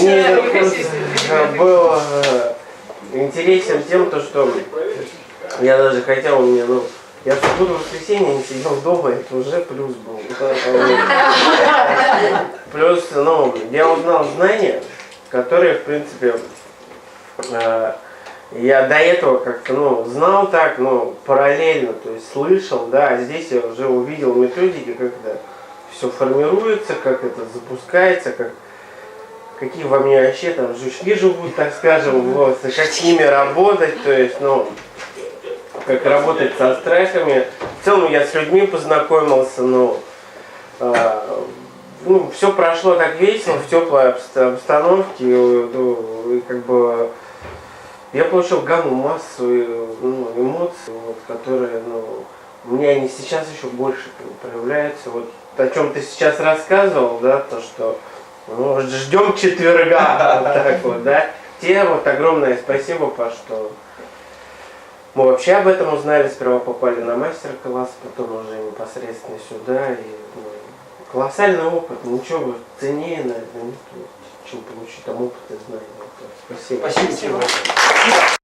Мне курс был интересен тем, что я даже хотел, я в субботу воскресенье не сидел дома, это уже плюс был. Плюс, я узнал знания, которые, в принципе, я до этого как-то, знал так, параллельно, то есть слышал, да, а здесь я уже увидел методики, как это все формируется, как это запускается, какие во мне вообще там жучки живут, так скажем, вот, и как с ними работать, то есть, как работать со страхами. В целом я с людьми познакомился, все прошло так весело, в теплой обстановке, и как бы я получил гамму, массу эмоций, которые, у меня они сейчас еще больше проявляются. Вот о чем ты сейчас рассказывал, да, то, что ждем четверга, вот так вот, да. Тебе вот огромное спасибо, Паш, что мы вообще об этом узнали, сперва попали на мастер-класс, потом уже непосредственно сюда. И, колоссальный опыт, ничего ценнее, наверное, нет, чем получить там опыт и знания. Спасибо. Спасибо тебе.